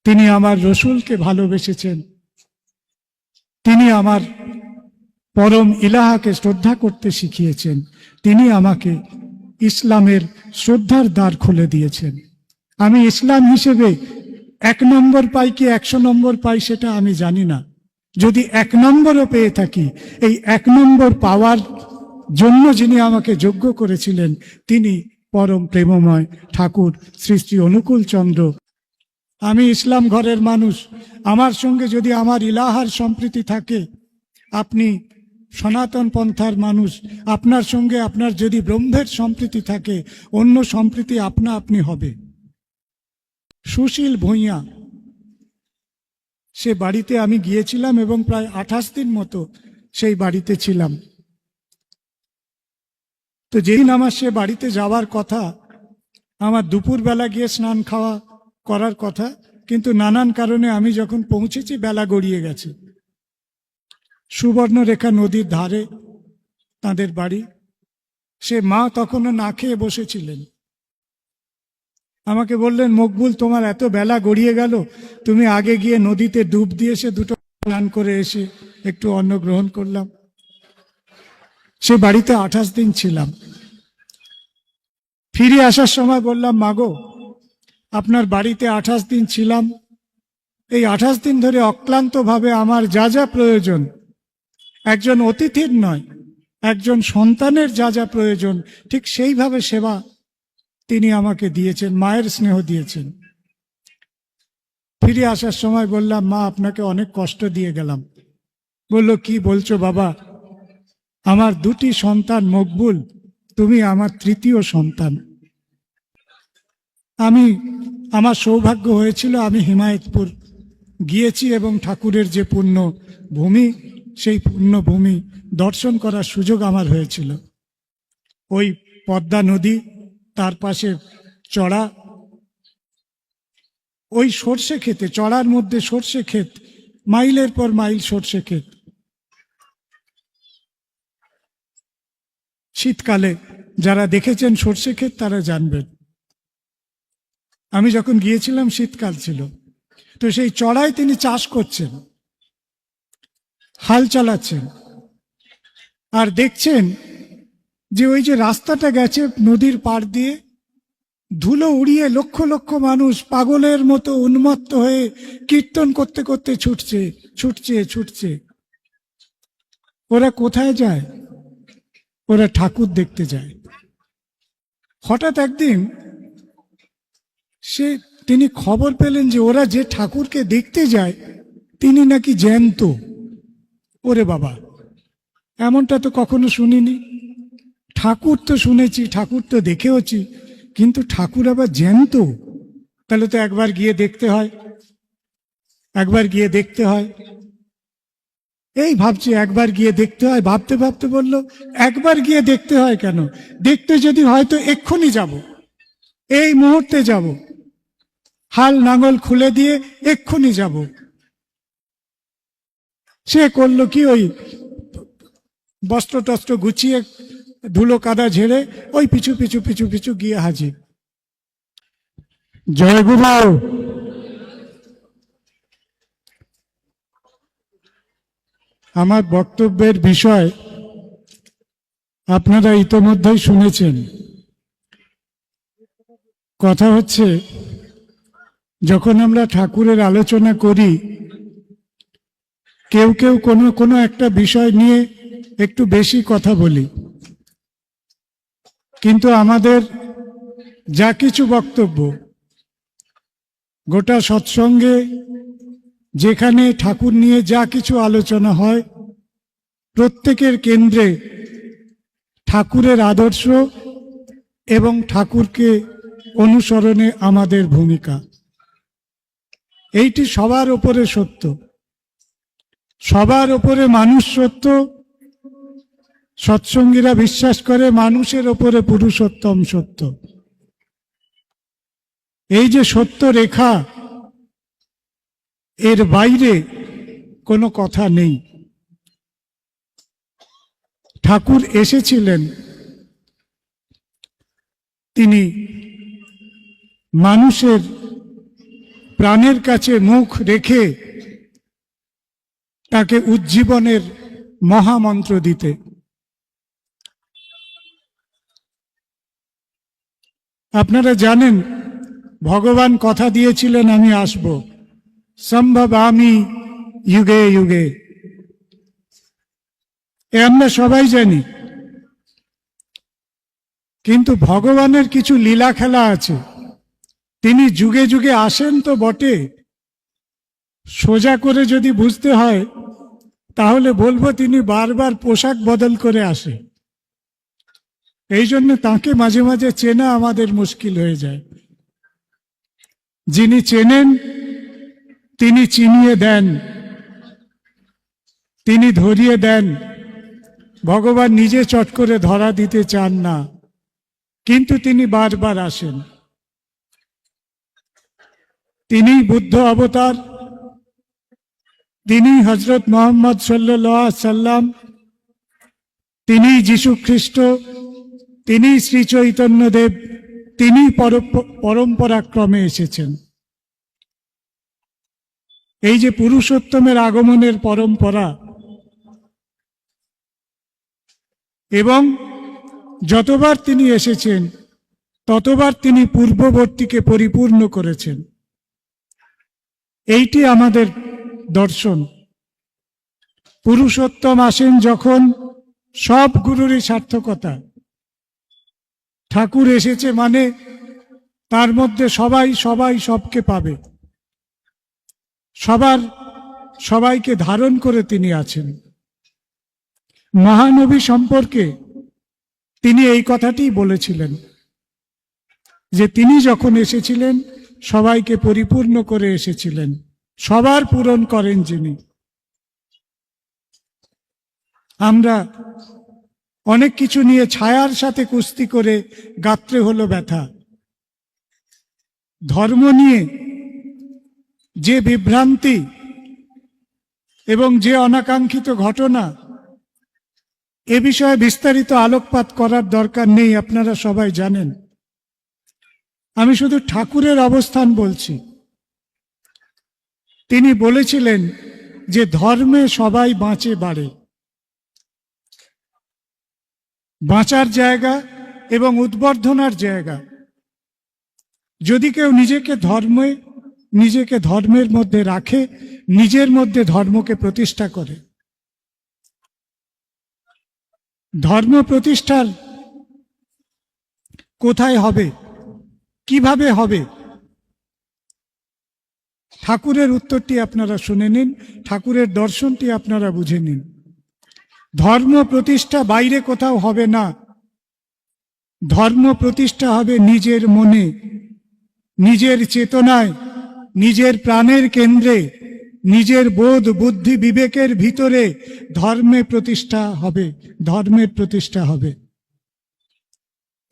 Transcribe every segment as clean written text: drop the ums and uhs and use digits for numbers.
তিনি আমার রসুলকে ভালোবেসেছেন, তিনি আমার পরম ইলাহাকে শ্রদ্ধা করতে শিখিয়েছেন, তিনি আমাকে ইসলামের শ্রদ্ধার দ্বার খুলে দিয়েছেন। আমি ইসলাম হিসেবে 1 নম্বর পাই কি 100 নম্বর পাই সেটা আমি জানি না। যদি 1 নম্বরও পেয়ে থাকি, এই 1 নম্বর পাওয়ার জন্য যিনি আমাকে যোগ্য করেছিলেন তিনি পরম প্রেমময় ঠাকুর শ্রী শ্রী অনুকূল চন্দ্র। আমি ইসলাম ঘরের মানুষ, আমার সঙ্গে যদি আমার ইলাহার সম্প্রীতি থাকে, আপনি সনাতন পন্থার মানুষ, আপনার সঙ্গে আপনার যদি ব্রহ্মের সম্প্রীতি থাকে, অন্য সম্প্রীতি আপনা আপনি হবে। সুশীল ভূঁইয়া, সে বাড়িতে আমি গিয়েছিলাম এবং প্রায় 28 দিন মতো সেই বাড়িতে ছিলাম। তো যেদিন আমার সে বাড়িতে যাওয়ার কথা, আমার দুপুরবেলা গিয়ে স্নান খাওয়া করার কথা, কিন্তু নানান কারণে আমি যখন পৌঁছেছি বেলা গড়িয়ে গেছে। সুবর্ণরেখা নদীর ধারে তাদের বাড়ি। সে মা তখনও না খেয়ে বসেছিলেন। আমাকে বললেন, মকবুল, তোমার এত বেলা গড়িয়ে গেল, তুমি আগে গিয়ে নদীতে ডুব দিয়ে এসে 2টো স্নান করে এসে একটু অন্ন গ্রহণ করলাম। সে বাড়িতে 28 দিন ছিলাম। ফিরে আসার সময় বললাম, মাগো, আপনার বাড়িতে 28 দিন ছিলাম, এই 28 দিন ধরে অক্লান্তভাবে আমার যা যা প্রয়োজন, একজন অতিথির নয়, একজন সন্তানের যা যা প্রয়োজন, ঠিক সেইভাবে সেবা তিনি আমাকে দিয়েছেন, মায়ের স্নেহ দিয়েছেন। ফিরে আসার সময় বললাম, মা, আপনাকে অনেক কষ্ট দিয়ে গেলাম। বলল, কি বলছো বাবা, আমার 2টি সন্তান মকবুল, তুমি আমার 3য় সন্তান। আমার সৌভাগ্য হয়েছিল, আমি হিমায়তপুর গিয়েছি এবং ঠাকুরের যে পুণ্য ভূমি, সেই পুণ্য ভূমি দর্শন করার সুযোগ আমার হয়েছিল। ওই পদ্মা নদী, তার পাশে চড়া, ওই সর্ষে ক্ষেতে, চড়ার মধ্যে সর্ষে ক্ষেত, মাইলের পর মাইল সর্ষে ক্ষেত। শীতকালে যারা দেখেছেন সর্ষে ক্ষেত তারা জানবেন। আমি যখন গিয়েছিলাম শীতকাল ছিল, তো সেই চড়ায় তিনি চাষ করছেন, হাল চালাচ্ছেন, আর দেখছেন যে ওই যে রাস্তাটা গেছে নদীর পাড় দিয়ে, ধুলো উড়িয়ে লক্ষ লক্ষ মানুষ পাগলের মতো উন্মত্ত হয়ে কীর্তন করতে করতে ছুটছে ছুটছে ছুটছে। ওরা কোথায় যায়? ওরা ঠাকুর দেখতে যায়। হঠাৎ একদিন তিনি খবর পেলেন যে ওরা যে ঠাকুরকে দেখতে যায় তিনি নাকি জ্যান্ত। ওরে বাবা, এমনটা তো কখনো শুনিনি। ঠাকুর তো শুনেছি, ঠাকুর তো দেখেওছি, কিন্তু ঠাকুর আবার জ্যান্ত? তাহলে তো একবার গিয়ে দেখতে হয়, একবার গিয়ে দেখতে হয়। এই ভাবছি একবার গিয়ে দেখতে হয়, ভাবতে ভাবতে বলল, একবার গিয়ে দেখতে হয় কেন? দেখতে যদি হয় তো এক্ষুনি যাব, এই মুহূর্তে যাব, হাল নাঙল খুলে দিয়ে এক্ষুনি যাব। সে করলো কি, ওই বস্ত্র টস্ত্র গুছিয়ে ধুলো কাদা ঝেড়ে ওই পিছু পিছু পিছু পিছু গিয়ে হাজির। জয় গুরু। আমার বক্তব্যের বিষয় আপনারা ইতোমধ্যেই শুনেছেন। কথা হচ্ছে, যখন আমরা ঠাকুরের আলোচনা করি, কেউ কেউ কোনো একটা বিষয় নিয়ে একটু বেশি কথা বলি, কিন্তু আমাদের যা কিছু বক্তব্য, গোটা সৎসঙ্গে যেখানে ঠাকুর নিয়ে যা কিছু আলোচনা হয়, প্রত্যেকের কেন্দ্রে ঠাকুরের আদর্শ এবং ঠাকুরকে অনুসরণে আমাদের ভূমিকা। এইটি সবার ওপরে সত্য, সবার ওপরে মানুষ সত্য। সৎসঙ্গীরা বিশ্বাস করে মানুষের ওপরে পুরুষোত্তম সত্য। এই যে সত্য রেখা, এর বাইরে কোনো কথা নেই। ঠাকুর এসেছিলেন, তিনি মানুষের প্রাণের কাছে মুখ রেখে তাকে উজ্জীবনের মহামন্ত্র দিতে। আপনারা জানেন ভগবান কথা দিয়েছিলেন আমি আসব, সম্ভব আমি যুগে যুগে, এ আমরা সবাই জানি। কিন্তু ভগবানের কিছু লীলা খেলা আছে। তিনি যুগে যুগে আসেন তো বটে, সোজা করে যদি বুঝতে হয় তাহলে বলবো তিনি বারবার পোশাক বদল করে আসে। এই জন্য তাকে মাঝে মাঝে চেনা আমাদের মুশকিল হয়ে যায়। যিনি চেনেন তিনি চিনিয়ে দেন, তিনি ধরিয়ে দেন। ভগবান নিজে চট করে ধরা দিতে চান না, কিন্তু তিনি বারবার আসেন। তিনি বুদ্ধ অবতার, তিনি হযরত মুহাম্মদ সাল্লাল্লাহু আলাইহি সাল্লাম, তিনি যীশু খ্রিস্ট, তিনি শ্রী চৈতন্যদেব, তিনি পরম্পরাক্রমে এসেছেন। এই যে পুরুষোত্তমের আগমনের পরম্পরা, এবং যতবার তিনি এসেছেন ততবার তিনি পূর্ববর্তীকে পরিপূর্ণ করেছেন। এইটি আমাদের দর্শন। পুরুষোত্তম আসেন যখন সব গুরুরই সার্থকতা। ঠাকুর এসেছে মানে তার মধ্যে সবাই সবাই সবকে পাবে, সবাইকে ধারণ করে তিনি আছেন। মহানবী সম্পর্কে তিনি এই কথাটি বলেছিলেন যে তিনি যখন এসেছিলেন সবাইকে পরিপূর্ণ করে এসেছিলেন, সবার পূরণ করেন যিনি। আমরা অনেক কিছু নিয়ে ছায়ার সাথে কুস্তি করে গাত্রে হলো ব্যথা। ধর্ম নিয়ে যে বিভ্রান্তি এবং যে অনাকাঙ্ক্ষিত ঘটনা, এ বিষয়ে বিস্তারিত আলোকপাত করার দরকার নেই, আপনারা সবাই জানেন। আমি শুধু ঠাকুরের অবস্থান বলছি। তিনি বলেছিলেন যে ধর্মে সবাই বাঁচে বাড়ে। বাঁচার জায়গা এবং উদ্বর্ধনার জায়গা। যদি কেউ নিজেকে ধর্মের মধ্যে রাখে, নিজের মধ্যে ধর্মকে প্রতিষ্ঠা করে, ধর্ম প্রতিষ্ঠার কোথায় হবে, কিভাবে হবে, ঠাকুরের উত্তরটি আপনারা শুনে নিন, ঠাকুরের দর্শনটি আপনারা বুঝে নিন। ধর্ম প্রতিষ্ঠা বাইরে কোথাও হবে না। ধর্ম প্রতিষ্ঠা হবে নিজের মনে, নিজের চেতনায়, নিজের প্রাণের কেন্দ্রে, নিজের বোধ বুদ্ধি বিবেকের ভিতরে ধর্মের প্রতিষ্ঠা হবে।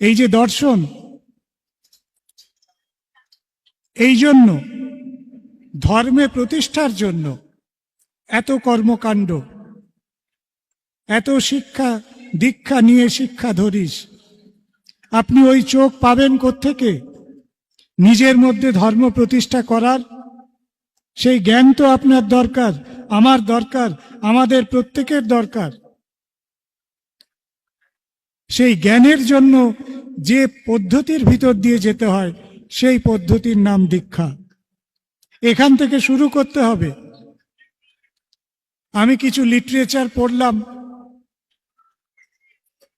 এই যে দর্শন, এই জন্য ধর্মে প্রতিষ্ঠার জন্য এত কর্মকাণ্ড, এত শিক্ষা দীক্ষা নিয়ে শিক্ষা ধরিস। আপনি ওই চোখ পাবেন কোত্থেকে? নিজের মধ্যে ধর্ম প্রতিষ্ঠা করার সেই জ্ঞান তো আপনার দরকার, আমার দরকার, আমাদের প্রত্যেকের দরকার। সেই জ্ঞানের জন্য যে পদ্ধতির ভিতর দিয়ে যেতে হয়, সেই পদ্ধতির নাম দীক্ষা। এখান থেকে শুরু করতে হবে। আমি কিছু লিটারেচার পড়লাম,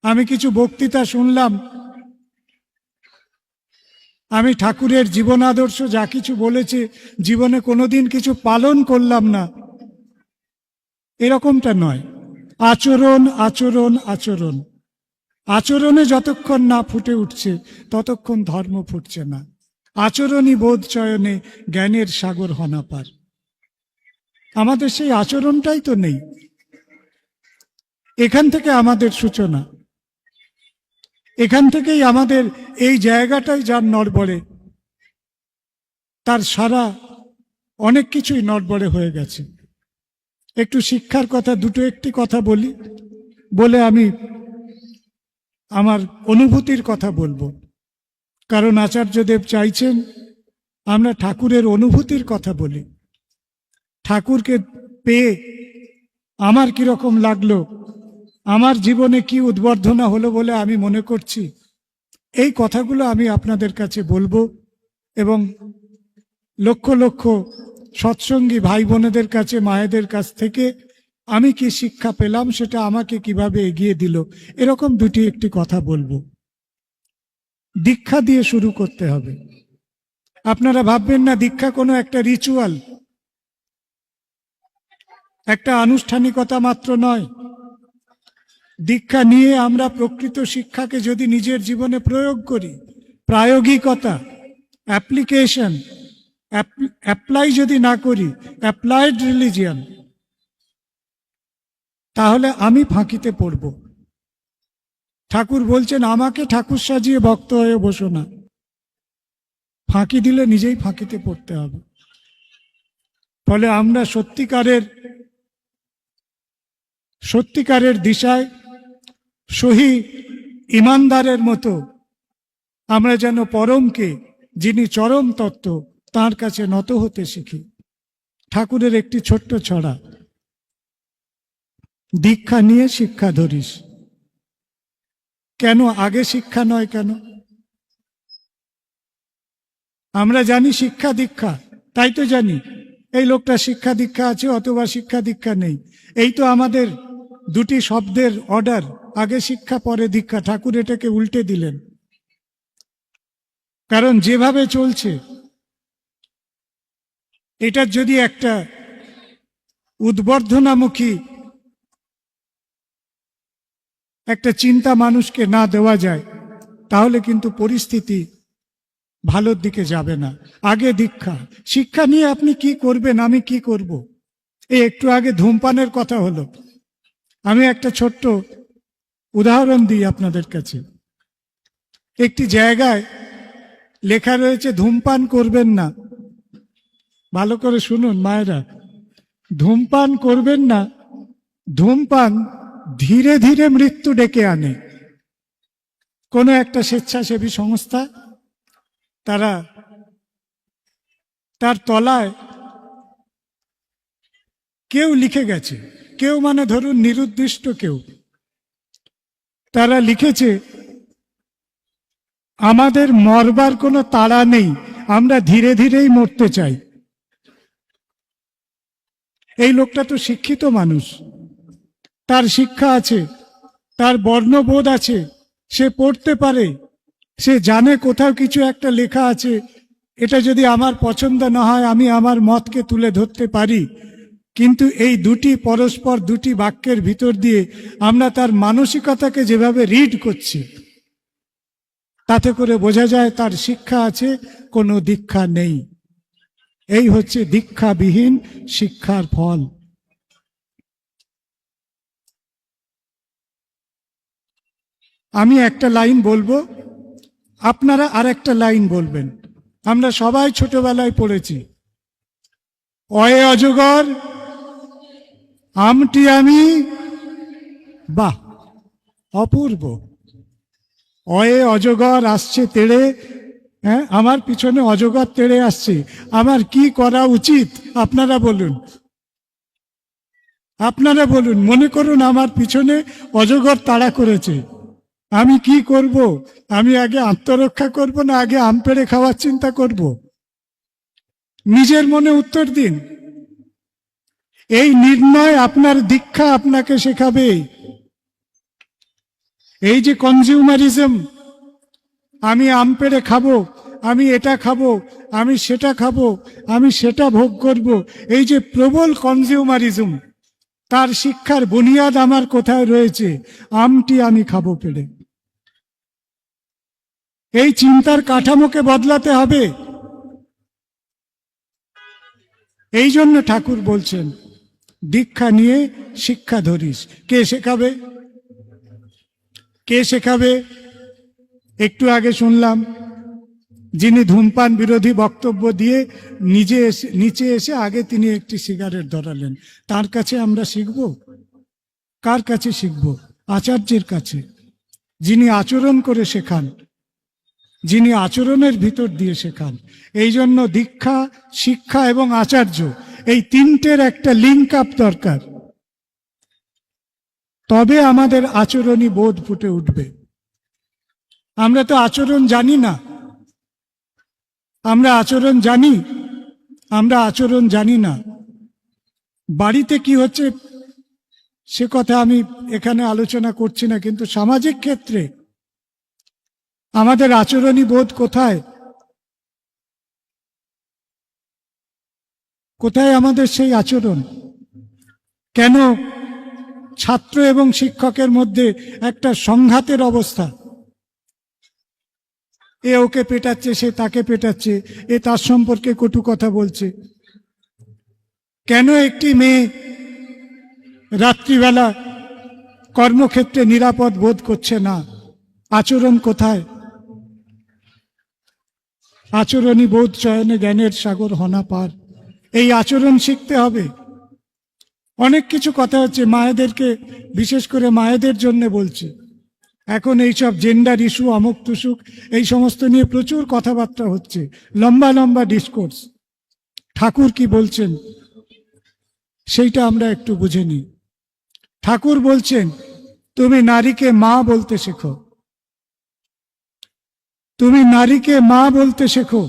আমি কিছু বক্তৃতা শুনলাম, আমি ঠাকুরের জীবন আদর্শ যা কিছু বলেছে জীবনে কোনোদিন কিছু পালন করলাম না, এরকমটা নয়। আচরণ আচরণ আচরণ, আচরণে যতক্ষণ না ফুটে উঠছে ততক্ষণ ধর্ম ফুটছে না। আচরণই বোধ চয়নে জ্ঞানের সাগর হনাপার। আমাদের সেই আচরণটাই তো নেই। এখান থেকে আমাদের সূচনা, এখান থেকেই আমাদের এই জায়গাটাই যার নড়বড়ে, তার সারা অনেক কিছুই নড়বড়ে হয়ে গেছে। একটু শিক্ষার কথা, একটি কথা বলি, বলে আমি আমার অনুভূতির কথা বলবো। কারণ আচার্যদেব চাইছেন আমরা ঠাকুরের অনুভূতির কথা বলি। ঠাকুরকে পেয়ে আমার কিরকম লাগলো, আমার জীবনে কি উদ্বর্ধনা হলো বলে আমি মনে করছি, এই কথাগুলো আমি আপনাদের কাছে বলবো। এবং লক্ষ লক্ষ সৎসঙ্গী ভাই বোনেদের কাছে, মায়েদের কাছ থেকে আমি কি শিক্ষা পেলাম, সেটা আমাকে কিভাবে এগিয়ে দিল, এরকম একটি কথা বলবো। দীক্ষা দিয়ে শুরু করতে হবে। আপনারা ভাববেন না দীক্ষা কোনো একটা রিচুয়াল, একটা আনুষ্ঠানিকতা মাত্র নয়। দীক্ষা নিয়ে আমরা প্রকৃত শিক্ষাকে যদি নিজের জীবনে প্রয়োগ করি, প্রায়োগিকতা, অ্যাপ্লিকেশন, অ্যাপ্লাই যদি না করি, অ্যাপ্লাইড রিলিজিয়ান, তাহলে আমি ফাঁকিতে পড়ব। ঠাকুর বলছেন আমাকে ঠাকুর সাজিয়ে ভক্ত হয়ে বসো না। ফাঁকি দিলে নিজেই ফাঁকিতে পড়তে হবে। ফলে আমরা সত্যিকারের দিশায় সহি ইমানদারের মতো আমরা যেন পরমকে, যিনি চরম তত্ত্ব, তার কাছে নত হতে শিখি। ঠাকুরের একটি ছোট্ট ছড়া, দীক্ষা নিয়ে শিক্ষা ধরিস। কেন আগে শিক্ষা নয় কেন? আমরা জানি শিক্ষা দীক্ষা, তাই তো জানি এই লোকটা শিক্ষা দীক্ষা আছে অথবা শিক্ষা দীক্ষা নেই। এই তো আমাদের দুটি শব্দের অর্ডার, আগে শিক্ষা পরে দীক্ষা। ঠাকুর এটাকে উল্টে দিলেন। কারণ যেভাবে চলছে, এটার যদি একটা উদ্বর্ধনামুখী একটা চিন্তা মানুষকে না দেওয়া যায়, তাহলে কিন্তু পরিস্থিতি ভালোর দিকে যাবে না। আগে দীক্ষা। শিক্ষা নিয়ে আপনি কি করবেন, আমি কি করব? এই একটু আগে ধূমপানের কথা হলো। আমি একটা ছোট্ট উদাহরণ দিই আপনাদের কাছে। একটি জায়গায় লেখা রয়েছে ধূমপান করবেন না। ভালো করে শুনুন মায়েরা, ধূমপান করবেন না। ধূমপান ধীরে ধীরে মৃত্যু ডেকে আনে। কোনো একটা স্বেচ্ছাসেবী সংস্থা তার তলায় কেউ লিখে গেছে, কেউ মানে ধরুন নিরুদ্দিষ্ট কেউ, তারা লিখেছে আমাদের মরবার কোনো তাড়া নেই, আমরা ধীরে ধীরেই মরতে চাই। এই লোকটা তো শিক্ষিত মানুষ, তার শিক্ষা আছে, তার বর্ণবোধ আছে, সে পড়তে পারে, সে জানে কোথাও কিছু একটা লেখা আছে, এটা যদি আমার পছন্দ না হয় আমি আমার মতকে তুলে ধরতে পারি। কিন্তু এই পরস্পর দুটি বাক্যের ভিতর দিয়ে আমরা তার মানসিকতাকে যেভাবে রিড করছি, তাতে করে বোঝা যায় তার শিক্ষা আছে, কোনো দীক্ষা নেই। এই হচ্ছে দীক্ষাবিহীন শিক্ষার ফল। আমি একটা লাইন বলবো, আপনারা আর একটা লাইন বলবেন। আমরা সবাই ছোটবেলায় পড়েছি, অয়ে অজগর আমটি আমি। বাহ, অপূর্ব। অয়ে অজগর আসছে তেড়ে, হ্যাঁ, আমার পিছনে অজগর তেড়ে আসছে, আমার কি করা উচিত? আপনারা বলুন, আপনারা বলুন। মনে করুন আমার পিছনে অজগর তাড়া করেছে, আমি কি করব? আমি আগে আত্মরক্ষা করব না আগে আম পেড়ে খাওয়ার চিন্তা করব? নিজের মনে উত্তর দিন। এই নির্ণয় আপনার দীক্ষা আপনাকে শেখাবে। এই যে কনজিউমারিজম, আমি আম পেড়ে খাবো, আমি এটা খাবো, আমি সেটা খাবো, আমি সেটা ভোগ করব, এই যে প্রবল কনজিউমারিজম, তার শিক্ষার বুনিয়াদ আমার কোথায় রয়েছে? আমটি আমি খাবো পেড়ে। এই চিন্তার কাঠামোকে বদলাতে হবে। এই জন্য ঠাকুর বলছেন দীক্ষা নিয়ে শিক্ষা ধরিস। কে শেখাবে? কে শেখাবে? একটু আগে শুনলাম যিনি ধূমপান বিরোধী বক্তব্য দিয়ে নিচে এসে আগে তিনি একটি সিগারেট ধরালেন, তার কাছে আমরা শিখব? কার কাছে শিখব? আচার্যের কাছে, যিনি আচরণ করে শেখান। যিনি আচরণের ভিতর দিয়ে শেখান। এই জন্য দীক্ষা, শিক্ষা এবং আচার্য, এই তিনটের একটা লিঙ্ক আপ দরকার, তবে আমাদের আচরণী বোধ ফুটে উঠবে। আমরা তো আচরণ জানি না। আমরা আচরণ জানি না। বাড়িতে কি হচ্ছে সে কথা আমি এখানে আলোচনা করছি না, কিন্তু সামাজিক ক্ষেত্রে আমাদের আচরণী বোধ কোথায়? কোথায় আমাদের সেই আচরণ? কেন ছাত্র এবং শিক্ষকের মধ্যে একটা সংঘাতের অবস্থা? এ ওকে পেটাচ্ছে, সে তাকে পেটাচ্ছে, এ তার সম্পর্কে কটু কথা বলছে। কেন একটি মেয়ে রাত্রিবেলা কর্মক্ষেত্রে নিরাপদ বোধ করছে না? আচরণ কোথায়? আচরণী বোধ চয়নে জ্ঞানের সাগর হনা পার। এই আচরণ শিখতে হবে। অনেক কিছু কথা হচ্ছে, মায়েদেরকে, বিশেষ করে মায়েদের জন্য বলছি। এখন এইসব জেন্ডার ইস্যু, অমুক তুসুক, এই সমস্ত নিয়ে প্রচুর কথাবার্তা হচ্ছে, লম্বা লম্বা ডিসকোর্স। ঠাকুর কি বলছেন সেইটা আমরা একটু বুঝে নিই। ঠাকুর বলছেন, তুমি নারীকে মা বলতে শেখো, তুমি নারীকে মা বলতে শেখো।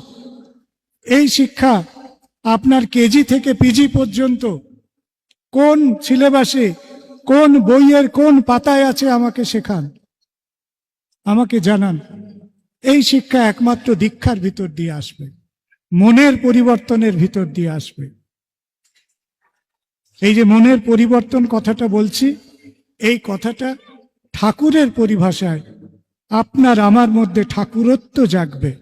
এই শিক্ষা আপনার কেজি থেকে পিজি পর্যন্ত কোন সিলেবাসে, কোন বইয়ের কোন পাতায় আছে আমাকে শেখান, আমাকে জানান। এই শিক্ষা একমাত্র দীক্ষার ভিতর দিয়ে আসবে, মনের পরিবর্তনের ভিতর দিয়ে আসবে। এই যে মনের পরিবর্তন কথাটা বলছি, এই কথাটা ঠাকুরের পরিভাষায় আপনার আমার মধ্যে ঠাকুরত্ব জাগবে।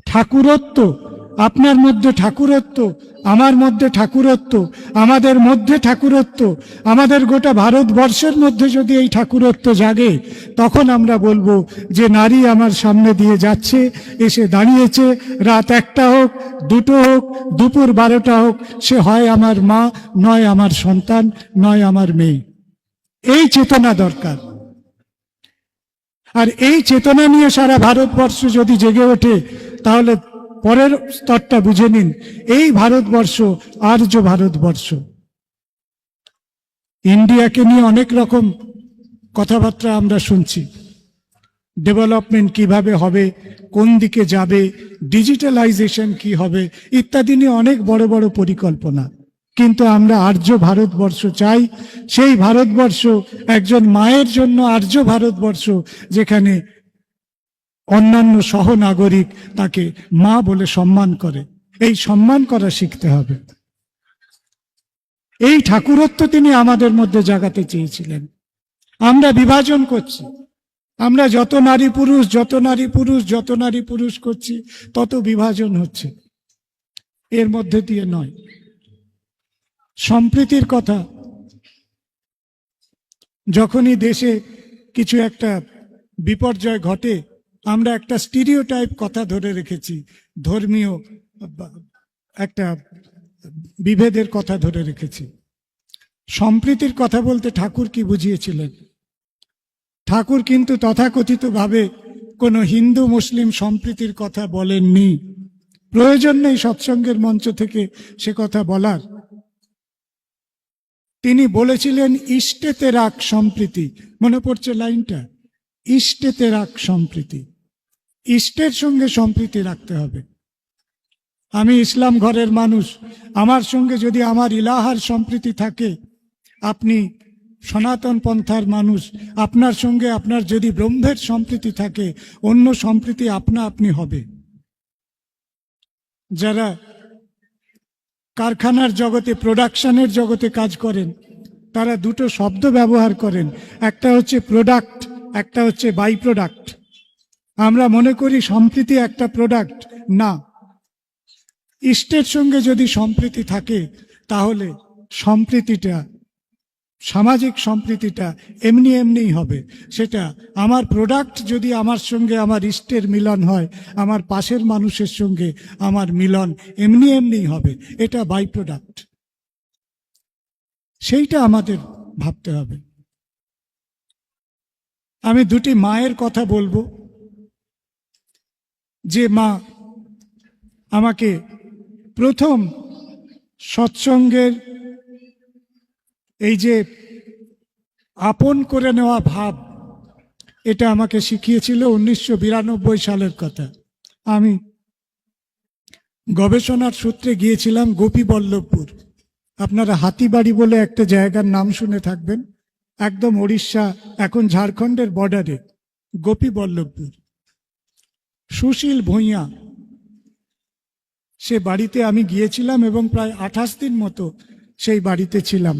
ঠাকুরত্ব, আপনার মধ্যে ঠাকুরত্ব, আমার মধ্যে ঠাকুরত্ব, আমাদের মধ্যে ঠাকুরত্ব, আমাদের গোটা ভারতবর্ষের মধ্যে যদি এই ঠাকুরত্ব জাগে, তখন আমরা বলবো যে নারী আমার সামনে দিয়ে যাচ্ছে, এসে দাঁড়িয়েছে, রাত 1টা হোক, 2টো হোক, দুপুর 12টা হোক, সে হয় আমার মা, নয় আমার সন্তান, নয় আমার মেয়ে। এই চেতনা দরকার। আর এই চেতনা নিয়ে সারা ভারতবর্ষ যদি জেগে ওঠে, তাহলে পরের স্তরটা বুঝে নিন, এই ভারতবর্ষ আর্য ভারতবর্ষ। ইন্ডিয়াকে নিয়ে অনেক রকম কথাবার্তা আমরা শুনছি, ডেভেলপমেন্ট কিভাবে হবে, কোন দিকে যাবে, ডিজিটালাইজেশন কি হবে, ইত্যাদি নিয়ে অনেক বড় বড় পরিকল্পনা। কিন্তু আমরা আর্য ভারতবর্ষ চাই, সেই ভারতবর্ষ একজন মায়ের জন্য আর্য ভারতবর্ষ, যেখানে অন্যান্য সহনাগরিক তাকে মা বলে সম্মান করে। এই সম্মান করা শিখতে হবে। এই ঠাকুরত্ব তিনি আমাদের মধ্যে জাগাতে চেয়েছিলেন। আমরা বিভাজন করছি, আমরা যত নারী পুরুষ, যত নারী পুরুষ, যত নারী পুরুষ করছি, তত বিভাজন হচ্ছে। এর মধ্যে দিয়ে নয়। সম্প্রীতির কথা, যখনই দেশে কিছু একটা বিপর্যয় ঘটে, আমরা একটা স্টিরিওটাইপ কথা ধরে রেখেছি, ধর্মীয় একটা বিভেদের কথা ধরে রেখেছি। সম্প্রীতির কথা বলতে ঠাকুর কি বুঝিয়েছিলেন? ঠাকুর কিন্তু তথাকথিতভাবে কোনো হিন্দু মুসলিম সম্প্রীতির কথা বলেননি। প্রয়োজন নেই সৎসঙ্গের মঞ্চ থেকে সে কথা বলার। তিনি বলেছিলেন, ইষ্টেতে রাখ সম্প্রীতি। মনে পড়ছে লাইনটা? ইষ্টেতে রাখ সম্প্রীতি। ইষ্টের সঙ্গে সম্প্রীতি রাখতে হবে। আমি ইসলাম ঘরের মানুষ, আমার সঙ্গে যদি আমার ইলাহার সম্প্রীতি থাকে, আপনি সনাতন পন্থার মানুষ, আপনার সঙ্গে আপনার যদি ব্রহ্মের সম্প্রীতি থাকে, অন্য সম্প্রীতি আপনা আপনি হবে। যারা কারখানার জগতে, প্রোডাকশনের জগতে কাজ করেন, তারা দুটো শব্দ ব্যবহার করেন, একটা হচ্ছে প্রোডাক্ট, একটা হচ্ছে বাই প্রোডাক্ট। আমরা মনে করি সম্প্রীতি একটা প্রোডাক্ট, না। ইষ্টের সঙ্গে যদি সম্প্রীতি থাকে, তাহলে সম্প্রীতিটা, সামাজিক সম্প্রীতিটা এমনি এমনিই হবে। সেটা আমার প্রোডাক্ট যদি আমার সঙ্গে আমার ইষ্টের মিলন হয়, আমার পাশের মানুষের সঙ্গে আমার মিলন এমনি এমনিই হবে। এটা বাই প্রোডাক্ট। সেইটা আমাদের ভাবতে হবে। আমি দুটি মায়ের কথা বলবো, যে মা আমাকে প্রথম সৎসঙ্গের এই যে আপন করে নেওয়া ভাব, এটা আমাকে শিখিয়েছিল 1992 সালের কথা। আমি গবেষণার সূত্রে গিয়েছিলাম গোপীবল্লভপুর। আপনারা হাতিবাড়ি বলে একটা জায়গার নাম শুনে থাকবেন, একদম ওড়িশা, এখন ঝাড়খণ্ডের বর্ডারে গোপীবল্লভপুর। সুশীল ভূঁইয়া, সে বাড়িতে আমি গিয়েছিলাম এবং প্রায় 28 দিন মতো সেই বাড়িতে ছিলাম।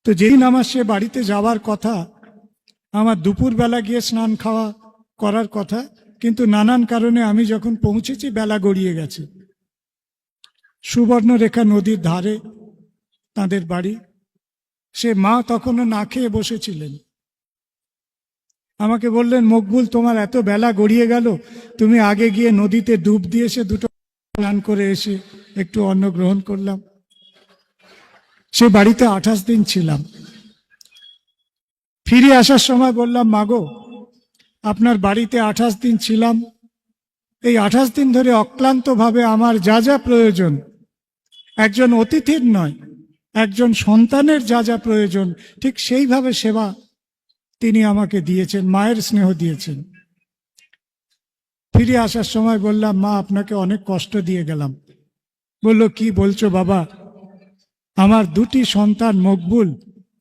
তো যেদিন আমার সে বাড়িতে যাওয়ার কথা, আমার দুপুরবেলা গিয়ে স্নান খাওয়া করার কথা, কিন্তু নানান কারণে আমি যখন পৌঁছেছি বেলা গড়িয়ে গেছে। সুবর্ণরেখা নদীর ধারে তাদের বাড়ি। সে মা তখনও না খেয়ে বসেছিলেন। আমাকে বললেন, মকবুল, তোমার এত বেলা গড়িয়ে গেল, তুমি আগে গিয়ে নদীতে ডুব দিয়ে এসে দুটো স্নান করে এসে একটু অন্ন গ্রহণ করলাম। সে বাড়িতে 28 দিন ছিলাম। ফিরে আসার সময় বললাম, মাগো, আপনার বাড়িতে 28 দিন ছিলাম, এই 28 দিন ধরে অক্লান্তভাবে আমার যা যা প্রয়োজন, একজন অতিথির নয়, একজন সন্তানের যা যা প্রয়োজন, ঠিক সেইভাবে সেবা তিনি আমাকে দিয়েছেন, মায়ের স্নেহ দিয়েছেন। ফিরে আসার সময় বললাম, মা, আপনাকে অনেক কষ্ট দিয়ে গেলাম। বলল, কি বলছো বাবা, আমার দুটি সন্তান, মকবুল,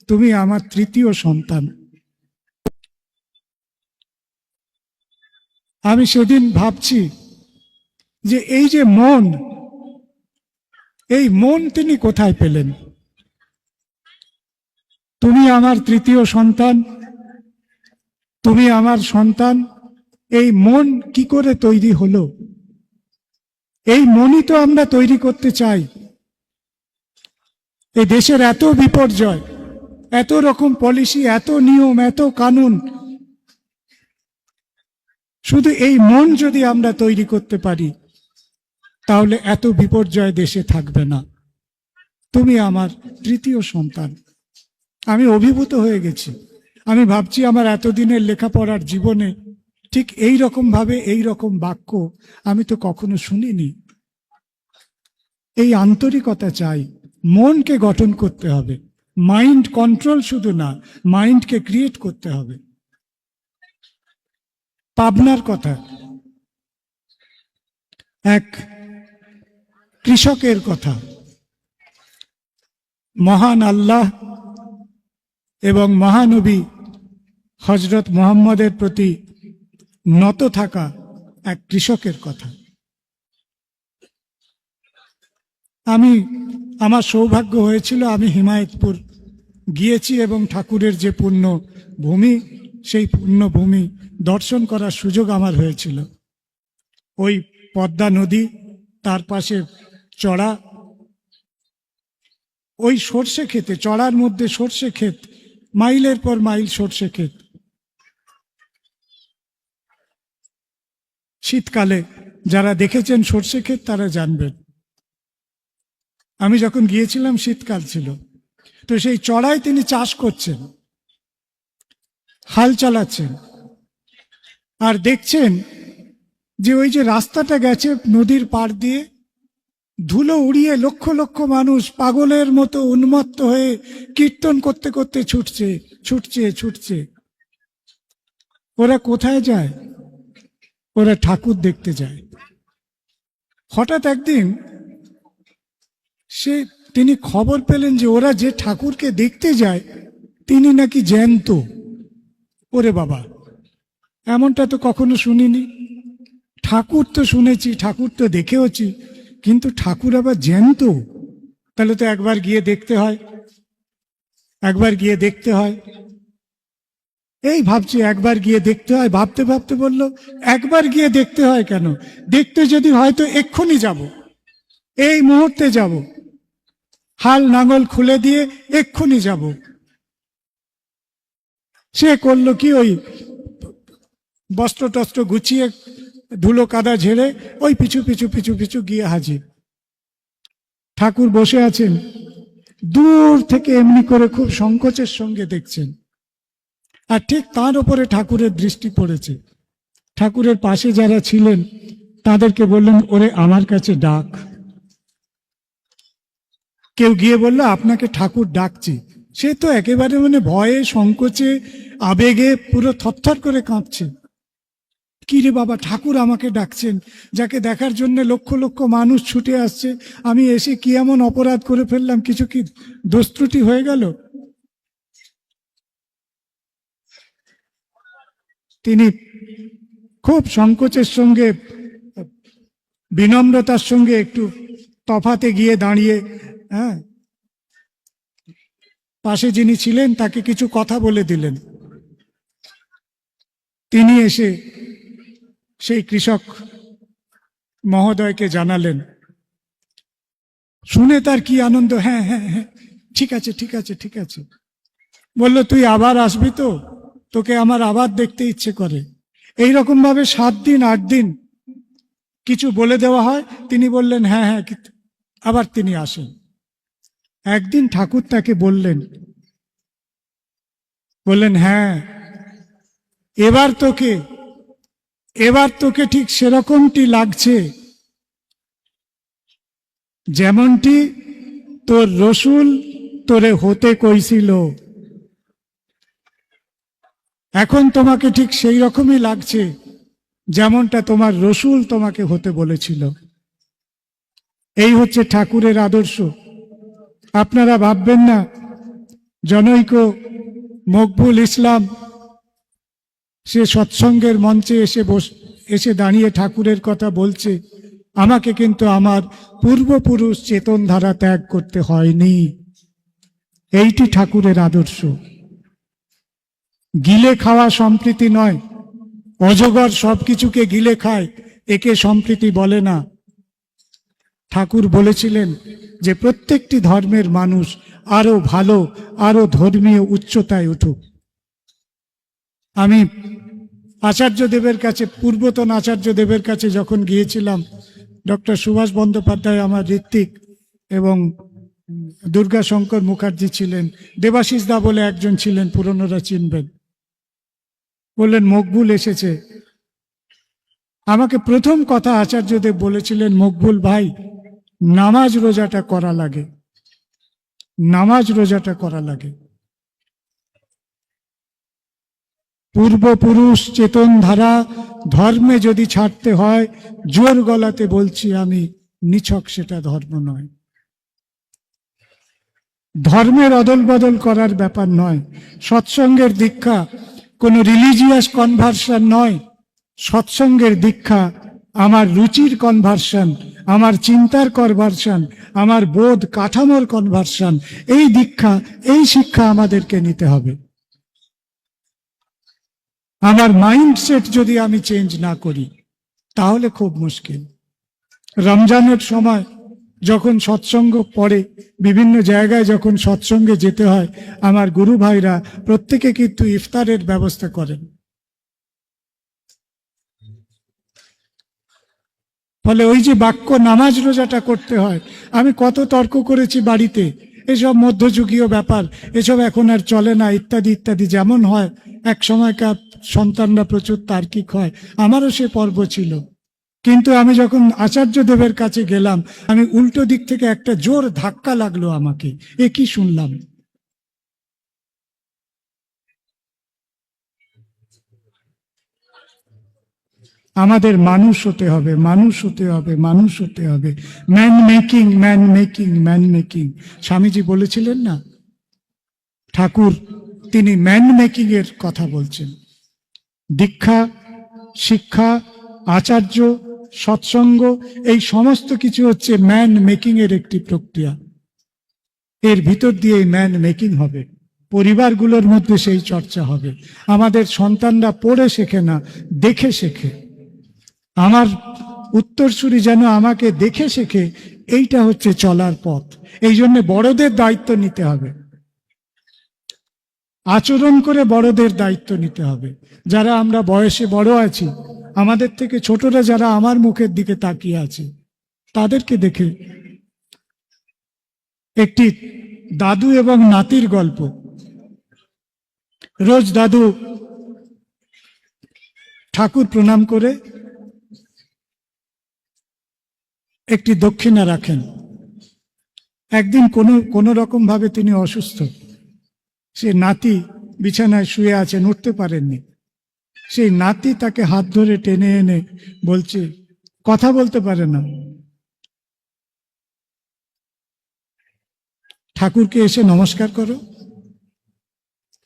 তুমি আমার তৃতীয় সন্তান। আমি সেদিন ভাবছি যে এই যে মন, এই মন তিনি কোথায় পেলেন? তুমি আমার তৃতীয় সন্তান, তুমি আমার সন্তান, এই মন কি করে তৈরি হলো? এই মনই তো আমরা তৈরি করতে চাই। এই দেশের এত বিপর্যয়, এত রকম পলিসি, এত নিয়ম, এত কানুন, শুধু এই মন যদি আমরা তৈরি করতে পারি, তাহলে এত বিপর্যয় দেশে থাকবে না। তুমি আমার তৃতীয় সন্তান। আমি অভিভূত হয়ে গেছি। আমি ভাবছি, আমার এতদিনের লেখাপড়ার জীবনে ঠিক এই রকম ভাবে এই রকম বাক্য আমি তো কখনো শুনিনি। এই আন্তরিকতা চাই। মনকে গঠন করতে হবে, মাইন্ড কন্ট্রোল শুধু না, মাইন্ডকে ক্রিয়েট করতে হবে। পাবনার কথা, এক কৃষকের কথা। মহান আল্লাহ এবং মহানবী হযরত মুহাম্মদের প্রতি নত থাকা এক কৃষকের কথা। আমার সৌভাগ্য হয়েছিল, আমি হিমায়তপুর গিয়েছি এবং ঠাকুরের যে পুণ্য ভূমি, সেই পুণ্য ভূমি দর্শন করার সুযোগ আমার হয়েছিল। ওই পদ্মা নদী, তার পাশে চড়া, ওই সর্ষে ক্ষেতে, চড়ার মধ্যে সর্ষে ক্ষেত, মাইলের পর মাইল সর্ষে ক্ষেত। শীতকালে যারা দেখেছেন সর্ষে ক্ষেত তারা জানবেন। আমি যখন গিয়েছিলাম শীতকাল ছিল, তো সেই চড়ায় তিনি চাষ করছেন, হাল চালাচ্ছেন, আর দেখছেন যে ওই যে রাস্তাটা গেছে নদীর পাড় দিয়ে, ধুলো উড়িয়ে লক্ষ লক্ষ মানুষ পাগলের মতো উন্মত্ত হয়ে কীর্তন করতে করতে ছুটছে ছুটছে ছুটছে। ওরা কোথায় যায়? ওরা ঠাকুর দেখতে যায়। হঠাৎ একদিন তিনি খবর পেলেন যে ওরা যে ঠাকুরকে দেখতে যায় তিনি নাকি জ্যান্ত। ওরে বাবা, এমনটা তো কখনো শুনিনি। ঠাকুর তো শুনেছি, ঠাকুর তো দেখেওছি, কিন্তু ঠাকুর আবার জ্যান্ত? তাহলে তো একবার গিয়ে দেখতে হয়, একবার গিয়ে দেখতে হয়। এই ভাবছি একবার গিয়ে দেখতে হয়, ভাবতে ভাবতে বলল, একবার গিয়ে দেখতে হয় কেন? দেখতে যদি হয় তো এক্ষুনি যাব, এই মুহূর্তে যাব, হাল নাঙল খুলে দিয়ে এক্ষুনি যাব। সে করলো কি, ওই বস্ত্র টস্ত্র গুছিয়ে ধুলো কাদা ঝেড়ে ওই পিছু পিছু পিছু পিছু গিয়ে হাজির। ঠাকুর বসে আছেন, দূর থেকে এমনি করে খুব সংকোচের সঙ্গে দেখছেন। আর ঠিক তার উপরে ঠাকুরের দৃষ্টি পড়েছে। ঠাকুরের পাশে যারা ছিলেন তাদেরকে বললেন, ওরে আমার কাছে ডাক। কেউ গিয়ে বলল, আপনাকে ঠাকুর ডাকছে। সে তো একেবারে ভয়ে সংকোচে আবেগে পুরো থরথর করে কাঁপছে। কি রে বাবা, ঠাকুর আমাকে ডাকছেন, যাকে দেখার জন্য লক্ষ লক্ষ মানুষ ছুটে আসছে, আমি এসে কি এমন অপরাধ করে ফেললাম, কিছু কি দোষ ত্রুটি হয়ে গেল? তিনি খুব সংকোচের সঙ্গে বিনম্রতার সঙ্গে একটু তফাতে গিয়ে দাঁড়িয়ে, হ্যাঁ, পাশে যিনি ছিলেন তাকে কিছু কথা বলে দিলেন। তিনি এসে সেই কৃষক মহোদয়কে জানালেন। শুনে তার কি আনন্দ! হ্যাঁ হ্যাঁ হ্যাঁ, ঠিক আছে ঠিক আছে ঠিক আছে। বলল, তুই আবার আসবি তো? তোকে আমার আবার দেখতে ইচ্ছে করে। এইরকম ভাবে 7 দিন 8 দিন কিছু বলে দেওয়া হয়। তিনি বললেন, হ্যাঁ হ্যাঁ। আবার তিনি আসেন। একদিন ঠাকুর তাকে বললেন, হ্যাঁ, এবার তোকে ঠিক সেরকমটি লাগছে যেমনটি তোর রসুল তোরে হতে কইছিল। এখন তোমাকে ঠিক সেই রকমই লাগছে যেমনটা তোমার রসুল তোমাকে হতে বলেছিল। এই হচ্ছে ঠাকুরের আদর্শ। আপনারা ভাববেন না জনৈক মকবুল ইসলাম সে সৎসঙ্গের মঞ্চে এসে দাঁড়িয়ে ঠাকুরের কথা বলছে। আমাকে কিন্তু আমার পূর্বপুরুষ চেতন ধারা ত্যাগ করতে হয়নি। এইটি ঠাকুরের আদর্শ। গিলে খাওয়া সম্প্রীতি নয়। অজগর সবকিছুকে গিলে খায়, একে সম্প্রীতি বলে না। ঠাকুর বলেছিলেন যে প্রত্যেকটি ধর্মের মানুষ আরো ভালো, আরো ধর্মীয় উচ্চতায় উঠুক। আমি আচার্যদেবের কাছে, পূর্বতন আচার্যদেবের কাছে যখন গিয়েছিলাম, ডক্টর সুভাষ বন্দ্যোপাধ্যায় আমার ঋত্বিক এবং দুর্গাশঙ্কর মুখার্জি ছিলেন, দেবাশিস দা বলে একজন ছিলেন, পুরনোরা চিনবেন। বললেন, মকবুল এসেছে। আমাকে প্রথম কথা আচার্যদেব বলেছিলেন, মকবুল ভাই, নামাজ রোজাটা করা লাগে, নামাজ রোজাটা করা লাগে। পূর্বপুরুষ চেতন ধারা ধর্মে যদি ছাড়তে হয়, জোর গলাতে বলছি আমি, নিছক সেটা ধর্ম নয়। ধর্মের অদল বদল করার ব্যাপার নয়। সৎসঙ্গের দীক্ষা কোনো রিলিজিয়াস কনভার্সন নয়। সৎসঙ্গের দীক্ষা আমার রুচির কনভার্সন, আমার চিন্তার কনভার্সন, আমার বোধ কাঠামোর কনভার্সন। এই দীক্ষা, এই শিক্ষা আমাদেরকে নিতে হবে। আমার মাইন্ডসেট যদি আমি চেঞ্জ না করি তাহলে খুব মুশকিল। রমজানের সময় যখন সৎসঙ্গ পড়ে, বিভিন্ন জায়গায় যখন সৎসঙ্গে যেতে হয়, আমার গুরু ভাইরা প্রত্যেকে কিন্তু ইফতারের ব্যবস্থা করেন। ফলে ওই যে বাক্য নামাজ রোজাটা করতে হয়, আমি কত তর্ক করেছি বাড়িতে, এসব মধ্যযুগীয় ব্যাপার, এসব এখন আর চলে না, ইত্যাদি ইত্যাদি। যেমন হয় এক সময়কার সন্তানরা প্রচুর তার্কিক হয়, আমারও সে পর্ব ছিল। কিন্তু আমি যখন আচার্যদেবের কাছে গেলাম, আমি উল্টো দিক থেকে একটা জোর ধাক্কা লাগলো আমাকে। এ কি শুনলাম! আমাদের মানুষ হতে হবে, মানুষ হতে হবে, মানুষ হতে হবে। Man making, man making, man making. Swamiji বলেছিলেন না, ঠাকুর তিনি ম্যান মেকিং এর কথা বলছেন। দীক্ষা, শিক্ষা, আচার্য, সৎসঙ্গ, এই সমস্ত কিছু হচ্ছে ম্যান মেকিং এর একটি প্রক্রিয়া। এর ভিতর দিয়ে ম্যান মেকিং হবে। পরিবারগুলোর মধ্যে সেই চর্চা হবে। আমাদের সন্তানরা পড়ে শেখে না, দেখে শেখে। আমার উত্তরসূরি যেন আমাকে দেখে শেখে, এইটা হচ্ছে চলার পথ। এই জন্য বড়দের দায়িত্ব নিতে হবে, আচরণ করে বড়দের দায়িত্ব নিতে হবে। যারা আমরা বয়সে বড় আছি, আমাদের থেকে ছোটরা যারা আমার মুখের দিকে তাকিয়ে আছে, তাদেরকে দেখে। একটি দাদু এবং নাতির গল্প। রোজ দাদু ঠাকুর প্রণাম করে একটি দক্ষিণা রাখেন। একদিন কোনো রকম ভাবে তিনি অসুস্থ, সে নাতি বিছানায় শুয়ে আছেন, উঠতে পারেননি। সেই নাতি তাকে হাত ধরে টেনে এনে বলছে, কথা বলতে পারে না, ঠাকুরকে এসে নমস্কার করো।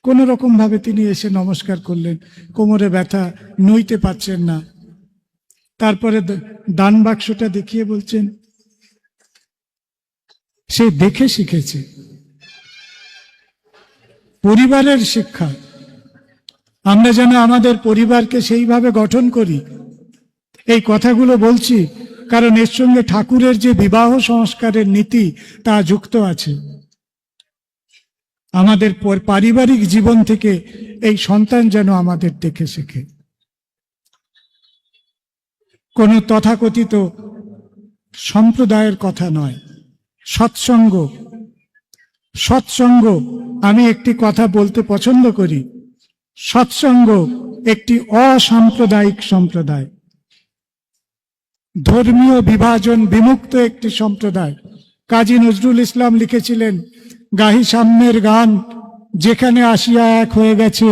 কোন রকম ভাবে তিনি এসে নমস্কার করলেন, কোমরে ব্যথা, নইতে পারছেন না। তারপরে দান বাক্সটা দেখিয়ে বলছেন, সে দেখে শিখেছে। পরিবারের শিক্ষা, আমরা যেন আমাদের পরিবারকে সেইভাবে গঠন করি। এই কথাগুলো বলছি কারণ এর সঙ্গে ঠাকুরের যে বিবাহ সংস্কারের নীতি তা যুক্ত আছে। আমাদের পারিবারিক জীবন থেকে এই সন্তান যেন আমাদের দেখে শেখে। কোন তথাকথিত সম্প্রদায়ের কথা নয়, সৎসঙ্গ। সৎসঙ্গ, আমি একটি কথা বলতে পছন্দ করি, সৎসঙ্গ একটি অসাম্প্রদায়িক সম্প্রদায়, ধর্মীয় বিভাজন বিমুক্ত একটি সম্প্রদায়। কাজী নজরুল ইসলাম লিখেছিলেন, গাহি সাম্যের গান, যেখানে আসিয়া এক হয়ে গেছে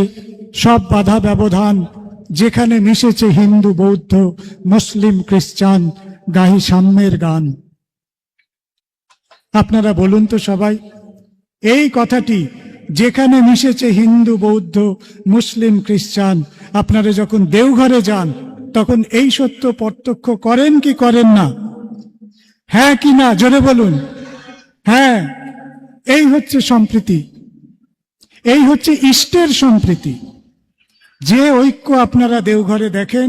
সব বাধা ব্যবধান, যেখানে মিশেছে হিন্দু বৌদ্ধ মুসলিম খ্রিস্টান, গাহি সাম্যের গান। আপনারা বলুন তো সবাই, এই কথাটি যেখানে মিশেছে হিন্দু বৌদ্ধ মুসলিম খ্রিস্টান, আপনারা যখন দেওঘরে যান তখন এই সত্য প্রত্যক্ষ করেন কি করেন না? হ্যাঁ কি না, জোরে বলুন। হ্যাঁ, এই হচ্ছে সম্প্রীতি, এই হচ্ছে ইষ্টের সম্প্রীতি। যে ঐক্য আপনারা দেওঘরে দেখেন,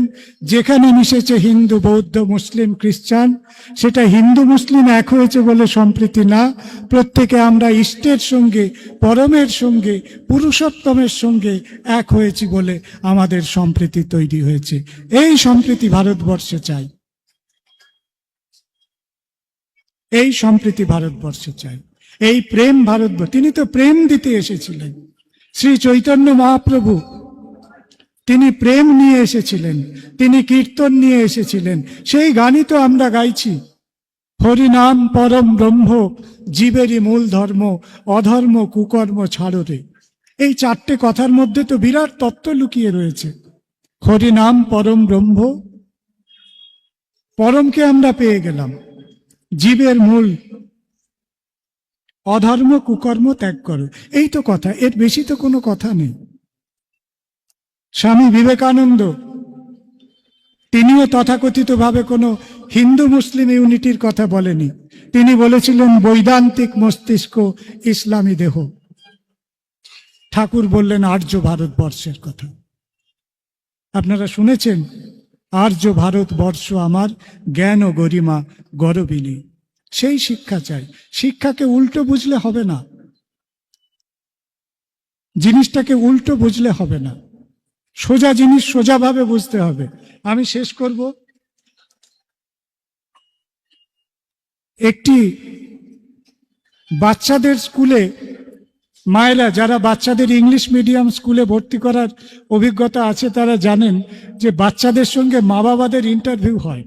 যেখানে মিশেছে হিন্দু বৌদ্ধ মুসলিম খ্রিস্টান, সেটা হিন্দু মুসলিম এক হয়েছে বলে সম্প্রীতি না, প্রত্যেকে আমরা ইষ্টের সঙ্গে, পরমের সঙ্গে, পুরুষোত্তমের সঙ্গে এক হয়েছি বলে আমাদের সম্প্রীতি তৈরি হয়েছে। এই সম্প্রীতি ভারতবর্ষে চাই, এই সম্প্রীতি ভারতবর্ষে চাই, এই প্রেম ভারতবর্ষ। তিনি তো প্রেম দিতে এসেছিলেন, শ্রী চৈতন্য মহাপ্রভু তিনি প্রেম নিয়ে এসেছিলেন, তিনি কীর্তন নিয়ে এসেছিলেন। সেই গানই তো আমরা গাইছি, হরিনাম পরম ব্রহ্ম, জীবেরই মূল ধর্ম, অধর্ম কুকর্ম ছাড়ো রে। এই চারটে কথার মধ্যে তো বিরাট তত্ত্ব লুকিয়ে রয়েছে। হরিনাম পরম ব্রহ্ম, পরমকে আমরা পেয়ে গেলাম, জীবের মূল, অধর্ম কুকর্ম ত্যাগ করো, এই তো কথা, এর বেশি তো কোনো কথা নেই। স্বামী বিবেকানন্দ তিনিও তথাকথিত ভাবে কোনো হিন্দু মুসলিম ইউনিটির কথা বলেনি, তিনি বলেছিলেন বৈদান্তিক মস্তিষ্ক ইসলামী দেহ। ঠাকুর বললেন আর্য ভারতবর্ষের কথা। আপনারা শুনেছেন, আর্য ভারতবর্ষ আমার জ্ঞান ও গরিমা গরবিনী। সেই শিক্ষা চাই, শিক্ষাকে উল্টো বুঝলে হবে না, জিনিসটাকে উল্টো বুঝলে হবে না, সোজা জিনিস সোজাভাবে বুঝতে হবে। আমি শেষ করব, একটি বাচ্চাদের স্কুলে, মায়েরা যারা বাচ্চাদের ইংলিশ মিডিয়াম স্কুলে ভর্তি করার অভিজ্ঞতা আছে তারা জানেন যে বাচ্চাদের সঙ্গে মা বাবাদের ইন্টারভিউ হয়,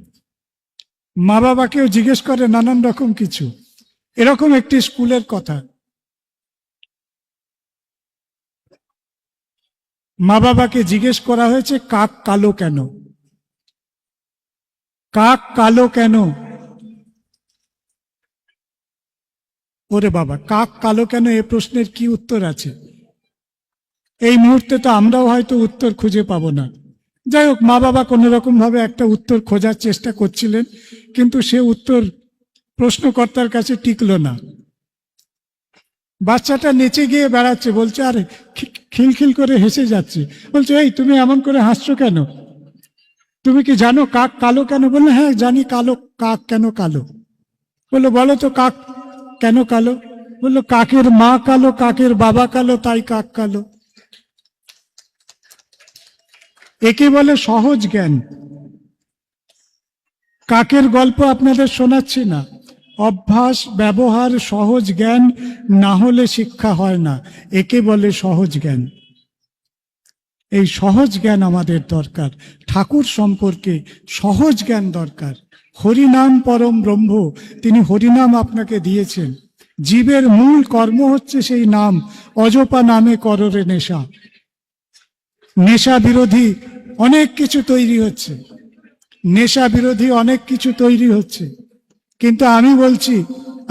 মা বাবাকেও জিজ্ঞেস করে নানান রকম কিছু। এরকম একটি স্কুলের কথা, মা বাবাকে জিজ্ঞেস করা হয়েছে কাক কালো কেন, কাক কালো কেন? ওরে বাবা, কাক কালো কেন, এ প্রশ্নের কি উত্তর আছে? এই মুহূর্তে তো আমরাও হয়তো উত্তর খুঁজে পাবো না। যাই হোক, মা বাবা কোনো রকম ভাবে একটা উত্তর খোঁজার চেষ্টা করছিলেন, কিন্তু সে উত্তর প্রশ্নকর্তার কাছে টিকলো না। বাচ্চাটা নেচে গিয়ে বেড়াচ্ছে, বলছে, আরে খিলখিল করে হেসে যাচ্ছে, বলছে এই তুমি এমন করে হাসছো কেন, তুমি কি জানো কাক কালো কেন? বললো হ্যাঁ জানি, কালো, কাক কেন কালো? বললো বলো তো কাক কেন কালো? বললো কাকের মা কালো, কাকের বাবা কালো, তাই কাক কালো। একে বলে সহজ জ্ঞান। কাকের গল্প আপনাদের শোনাচ্ছি না, অভ্যাস ব্যবহার সহজ জ্ঞান না হলে শিক্ষা হয় না, একে বলে সহজ জ্ঞান। এই সহজ জ্ঞান আমাদের দরকার। ঠাকুর সম্পর্কে সহজ জ্ঞান দরকার। হরিনাম পরম ব্রহ্ম, তিনি হরিনাম আপনাকে দিয়েছেন। জীবের মূল কর্ম হচ্ছে সেই নাম। অজপা নামে কররে নেশা। নেশা বিরোধী অনেক কিছু তৈরি হচ্ছে, নেশা বিরোধী অনেক কিছু তৈরি হচ্ছে। কিন্তু আমি বলছি,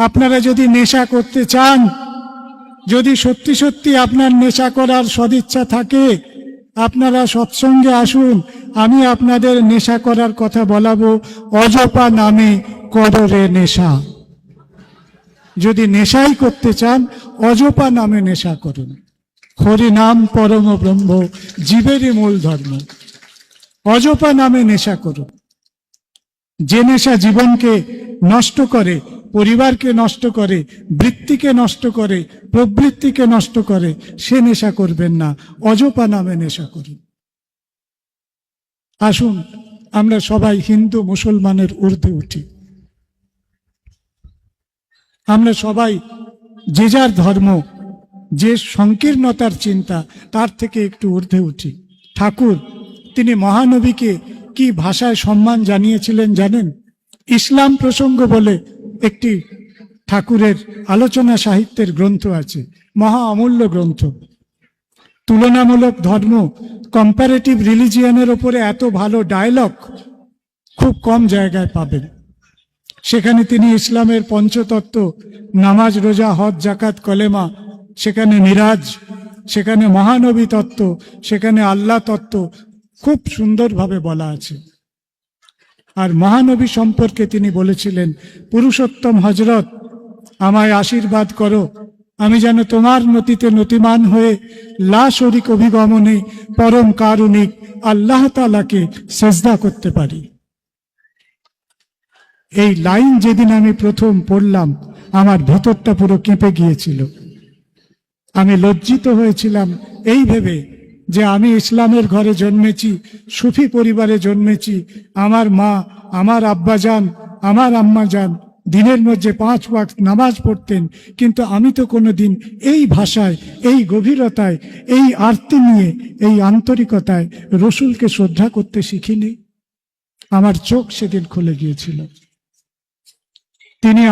আপনারা যদি নেশা করতে চান, যদি সত্যি সত্যি আপনার নেশা করার সদিচ্ছা থাকে, আপনারা সৎসঙ্গে আসুন। আমি আপনাদের নেশা করার কথা বলাবো। অজপা নামে কররে নেশা। যদি নেশাই করতে চান, অজপা নামে নেশা করুন। হরি নাম পরম ব্রহ্ম, জীবেরই মূল ধর্ম। অজপা নামে নেশা করুন। যে নেশা জীবনকে নষ্ট করে, পরিবারকে নষ্ট করে, বৃত্তিকে নষ্ট করে, প্রবৃত্তিকে নষ্ট করে, সে নেশা করবেন না। অজপা নামে নেশা করুন। আসুন আমরা সবাই হিন্দু মুসলমানের ঊর্ধ্বে উঠি। আমরা সবাই যে যার ধর্ম, যে সংকীর্ণতার চিন্তা, তার থেকে একটু ঊর্ধ্বে উঠি। ঠাকুর তিনি মহানবীকে কি ভাষায় সম্মান জানিয়েছিলেন জানেন? ইসলাম প্রসঙ্গ বলে একটি ঠাকুরের আলোচনা সাহিত্যের গ্রন্থ আছে, মহা অমূল্য গ্রন্থ। তুলনামূলক ধর্ম, কম্পারেটিভ রিলিজিয়ানের ওপরে এত ভালো ডায়লগ খুব কম জায়গায় পাবেন। সেখানে তিনি ইসলামের পঞ্চতত্ত্ব, নামাজ, রোজা, হজ, জাকাত, কলেমা, সেখানে মিরাজ, সেখানে মহানবী তত্ত্ব, সেখানে আল্লাহ তত্ত্ব খুব সুন্দরভাবে বলা আছে। আর মহানবী সম্পর্কে তিনি বলেছিলেন, পুরুষোত্তম হজরত, আমায় আশীর্বাদ করো, আমি যেন তোমার নতিতে নতিমান হয়ে লা শরীক অভিগমনে পরম কারুণিক আল্লাহ তাআলাকে সেজদা করতে পারি। এই লাইন যেদিন আমি প্রথম পড়লাম, আমার ভেতরটা পুরো কেঁপে গিয়েছিল। আমি লজ্জিত হয়েছিলাম এই ভেবে যে আমি ইসলামের ঘরে জন্মেছি, সুফি পরিবারে জন্মেছি। আমার মা, আমার আব্বাজান, আমার আম্মাজান দিনের মধ্যে 5 ওয়াক্ত নামাজ পড়তেন, কিন্তু আমি তো কোনোদিন এই ভাষায়, এই গভীরতায়, এই আরতি নিয়ে, এই আন্তরিকতায় রসুলকে শ্রদ্ধা করতে শিখিনি। আমার চোখ সেদিন খুলে গিয়েছিল। তিনি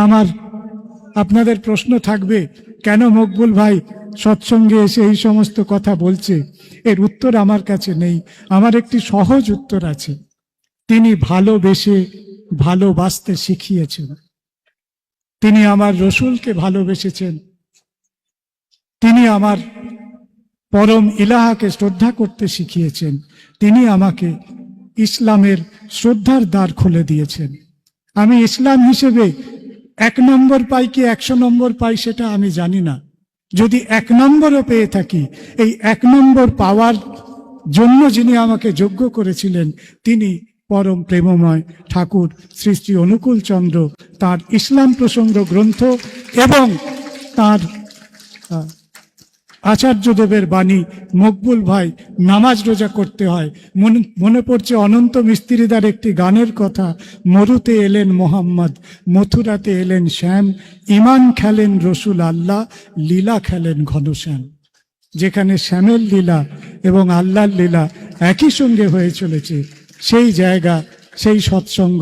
আপনাদের প্রশ্ন থাকবে, কেন মকবুল ভাই সৎসঙ্গে এসে এই সমস্ত কথা বলছে? এর উত্তর আমার কাছে নেই, আমার একটি সহজ উত্তর আছে। তিনি ভালোবেসে ভালোবাসতে শিখিয়েছেন। তিনি আমার রসুলকে ভালোবেসেছেন। তিনি আমার পরম ইলাহাকে শ্রদ্ধা করতে শিখিয়েছেন। তিনি আমাকে ইসলামের শ্রদ্ধার দ্বার খুলে দিয়েছেন। আমি ইসলাম হিসেবে 1 নম্বর পাই কি 100 নম্বর পাই সেটা আমি জানি না। যদি 1 নম্বরও পেয়ে থাকি, এই 1 নম্বর পাওয়ার জন্য যিনি আমাকে যোগ্য করেছিলেন, তিনি পরম প্রেমময় ঠাকুর শ্রী শ্রী অনুকূল চন্দ্র। তার ইসলাম প্রসঙ্গ গ্রন্থ এবং তার আচার্যদেবের বাণী, মকবুল ভাই নামাজ রোজা করতে হয়। মনে পড়ছে অনন্ত মিস্ত্রিদার একটি গানের কথা, মরুতে এলেন মোহাম্মদ, মথুরাতে এলেন শ্যাম, ইমান খেলেন রসুল আল্লাহ, লীলা খেলেন ঘনশ্যাম। যেখানে শ্যামের লীলা এবং আল্লাহর লীলা একই সঙ্গে হয়ে চলেছে, সেই জায়গা, সেই সৎসঙ্গ।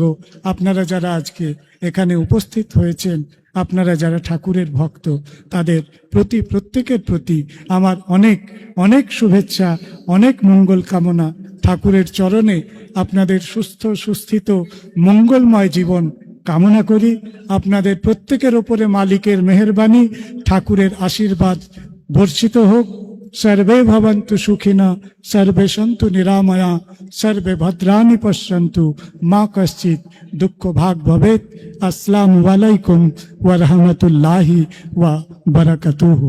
আপনারা যারা আজকে এখানে উপস্থিত হয়েছেন, আপনারা যারা ঠাকুরের ভক্ত, তাদের প্রতি, প্রত্যেকের প্রতি আমার অনেক অনেক শুভেচ্ছা, অনেক মঙ্গল কামনা। ঠাকুরের চরণে আপনাদের সুস্থ সুস্থিত মঙ্গলময় জীবন কামনা করি। আপনাদের প্রত্যেকের ওপরে মালিকের মেহেরবানি, ঠাকুরের আশীর্বাদ বর্ষিত হোক। सर्वे भवन्तु सुखिनः, सर्वे सन्तु निरामया, सर्वे भद्राणि पश्यन्तु, मा कश्चित् दुःख भाग् भवेत्। अस्सलामु अलैकुम व रहमतुल्लाहि व बरकतुहु।